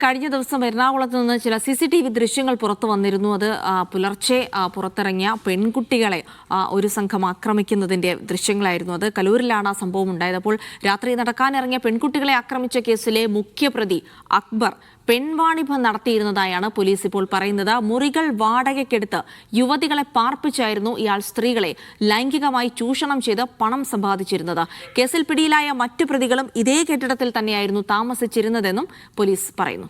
കഴിഞ്ഞ ദിവസം എറണാകുളത്ത് നിന്ന് ചില CCTV ദൃശ്യങ്ങൾ പുറത്തു വന്നിരുന്നു. അത് പുലർച്ചെ പുറത്തിറങ്ങിയ പെൺകുട്ടികളെ ഒരു സംഘം ആക്രമിക്കുന്നതിന്റെ ദൃശ്യങ്ങളായിരുന്നു. അത് കലൂരിലാണ് ആ സംഭവം ഉണ്ടായത്. അപ്പോൾ രാത്രി നടക്കാനിറങ്ങിയ പെൺകുട്ടികളെ ആക്രമിച്ച കേസിലെ മുഖ്യപ്രതി അക്ബർ പെൺവാണിഭം നടത്തിയിരുന്നതായാണ് പോലീസ് ഇപ്പോൾ പറയുന്നത്. മുറികൾ വാടകയ്ക്കെടുത്ത് യുവതികളെ പാർപ്പിച്ചായിരുന്നു ഇയാൾ സ്ത്രീകളെ ലൈംഗികമായി ചൂഷണം ചെയ്ത് പണം സമ്പാദിച്ചിരുന്നത്. കേസിൽ പിടിയിലായ മറ്റു പ്രതികളും ഇതേ കെട്ടിടത്തിൽ തന്നെയായിരുന്നു താമസിച്ചിരുന്നതെന്നും പോലീസ് പറയുന്നു.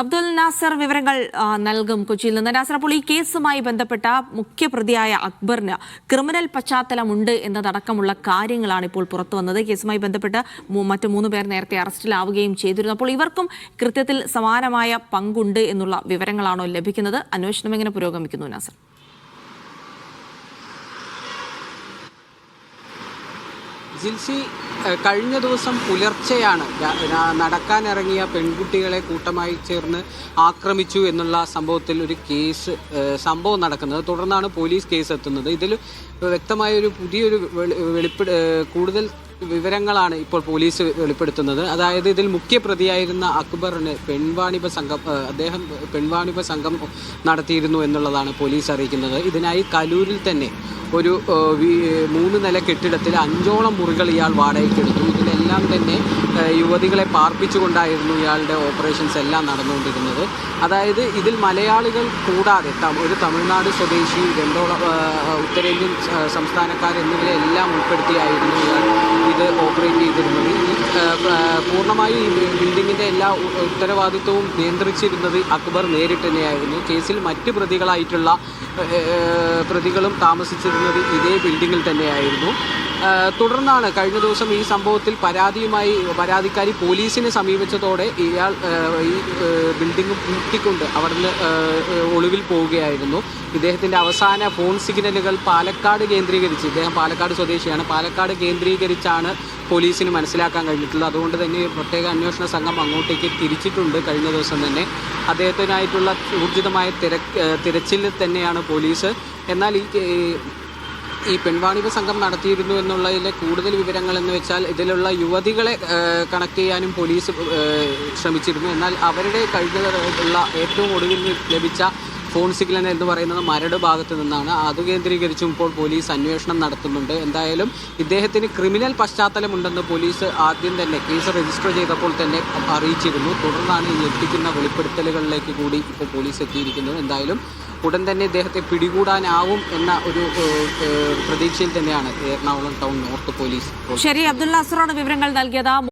അബ്ദുൽ നാസർ വിവരങ്ങൾ നൽകും കൊച്ചിയിൽ നിന്ന്. നാസർ, അപ്പോൾ ഈ കേസുമായി ബന്ധപ്പെട്ട മുഖ്യപ്രതിയായ അക്ബറിന് ക്രിമിനൽ പശ്ചാത്തലമുണ്ട് എന്നതടക്കമുള്ള കാര്യങ്ങളാണ് ഇപ്പോൾ പുറത്തു വന്നത്. കേസുമായി ബന്ധപ്പെട്ട് മറ്റു 3 പേർ നേരത്തെ അറസ്റ്റിലാവുകയും ചെയ്തിരുന്നു. അപ്പോൾ ഇവർക്കും കൃത്യത്തിൽ സമാനമായ പങ്കുണ്ട് എന്നുള്ള വിവരങ്ങളാണോ ലഭിക്കുന്നത്? അന്വേഷണം എങ്ങനെ പുരോഗമിക്കുന്നു നാസർ? ജിൽസി, കഴിഞ്ഞ ദിവസം പുലർച്ചെയാണ് നടക്കാനിറങ്ങിയ പെൺകുട്ടികളെ കൂട്ടമായി ചേർന്ന് ആക്രമിച്ചു എന്നുള്ള സംഭവത്തിൽ ഒരു സംഭവം നടക്കുന്നത്. തുടർന്നാണ് പോലീസ് കേസ് എത്തുന്നത്. ഇതിൽ വ്യക്തമായ ഒരു പുതിയൊരു കൂടുതൽ വിവരങ്ങളാണ് ഇപ്പോൾ പോലീസ് വെളിപ്പെടുത്തുന്നത്. അതായത് ഇതിൽ മുഖ്യപ്രതിയായിരുന്ന അക്ബറിന് അദ്ദേഹം പെൺവാണിഭ സംഘം നടത്തിയിരുന്നു എന്നുള്ളതാണ് പോലീസ് അറിയിക്കുന്നത്. ഇതിനായി കലൂരിൽ തന്നെ ഒരു 3 നില കെട്ടിടത്തിൽ 5ഓളം മുറികൾ ഇയാൾ വാടകയ്ക്കെടുത്തു. ഇതിലെല്ലാം തന്നെ യുവതികളെ പാർപ്പിച്ചുകൊണ്ടായിരുന്നു ഇയാളുടെ ഓപ്പറേഷൻസ് എല്ലാം നടന്നുകൊണ്ടിരുന്നത്. അതായത് ഇതിൽ മലയാളികൾ കൂടാതെ ഒരു തമിഴ്നാട് സ്വദേശി, 2ഓളം ഉത്തരേന്ത്യൻ സംസ്ഥാനക്കാർ എന്നിവരെ എല്ലാം ഉൾപ്പെടുത്തിയായിരുന്നു ഇയാൾ ഇത് ഓപ്പറേറ്റ് ചെയ്തിരുന്നത്. പൂർണ്ണമായും ഈ ബിൽഡിങ്ങിൻ്റെ എല്ലാ ഉത്തരവാദിത്വവും നിയന്ത്രിച്ചിരുന്നത് അക്ബർ നേരിട്ട് തന്നെയായിരുന്നു. കേസിൽ മറ്റ് പ്രതികളും താമസിച്ചിരുന്നത് ഇതേ ബിൽഡിങ്ങിൽ തന്നെയായിരുന്നു. തുടർന്നാണ് കഴിഞ്ഞ ദിവസം ഈ സംഭവത്തിൽ പരാതിക്കാരി പോലീസിനെ സമീപിച്ചതോടെ ഇയാൾ ഈ ബിൽഡിംഗ് പൂട്ടിക്കൊണ്ട് അവിടുന്ന് ഒളിവിൽ പോവുകയായിരുന്നു. ഇദ്ദേഹത്തിൻ്റെ അവസാന ഫോൺ സിഗ്നലുകൾ പാലക്കാട് കേന്ദ്രീകരിച്ച്, ഇദ്ദേഹം പാലക്കാട് സ്വദേശിയാണ്, പാലക്കാട് കേന്ദ്രീകരിച്ചാണ് പോലീസിന് മനസ്സിലാക്കാൻ കഴിഞ്ഞിട്ടുള്ളത്. അതുകൊണ്ട് തന്നെ പ്രത്യേക അന്വേഷണ സംഘം അങ്ങോട്ടേക്ക് തിരിച്ചിട്ടുണ്ട്. കഴിഞ്ഞ ദിവസം തന്നെ അദ്ദേഹത്തിനായിട്ടുള്ള ഊർജിതമായ തിരച്ചിലിൽ തന്നെയാണ് പോലീസ്. എന്നാൽ ഈ പെൺവാണിഭ സംഘം നടത്തിയിരുന്നു എന്നുള്ളതിലെ കൂടുതൽ വിവരങ്ങൾ എന്ന് വെച്ചാൽ ഇതിലുള്ള യുവതികളെ കണക്ട് ചെയ്യാനും പോലീസ് ശ്രമിച്ചിരുന്നു. എന്നാൽ അവരുടെ കഴിഞ്ഞുള്ള ഏറ്റവും ഒടുവിൽ ലഭിച്ച ഫോൺ സിഗ്നൽ എന്ന് പറയുന്നത് മരട് ഭാഗത്ത് നിന്നാണ്. അത് കേന്ദ്രീകരിച്ചും ഇപ്പോൾ പോലീസ് അന്വേഷണം നടത്തുന്നുണ്ട്. എന്തായാലും ഇദ്ദേഹത്തിന് ക്രിമിനൽ പശ്ചാത്തലമുണ്ടെന്ന് പോലീസ് ആദ്യം തന്നെ കേസ് രജിസ്റ്റർ ചെയ്തപ്പോൾ തന്നെ അറിയിച്ചിരുന്നു. തുടർന്നാണ് ഈ എത്തിക്കുന്ന വെളിപ്പെടുത്തലുകളിലേക്ക് കൂടി ഇപ്പോൾ പോലീസ് എത്തിയിരിക്കുന്നത്. എന്തായാലും ഉടൻ തന്നെ ഇദ്ദേഹത്തെ പിടികൂടാനാവും എന്ന ഒരു പ്രതീക്ഷയിൽ തന്നെയാണ് എറണാകുളം ടൗൺ നോർത്ത് പോലീസ്. ശരി, അബ്ദുൽ നാസറാണ് വിവരങ്ങൾ നൽകിയത്.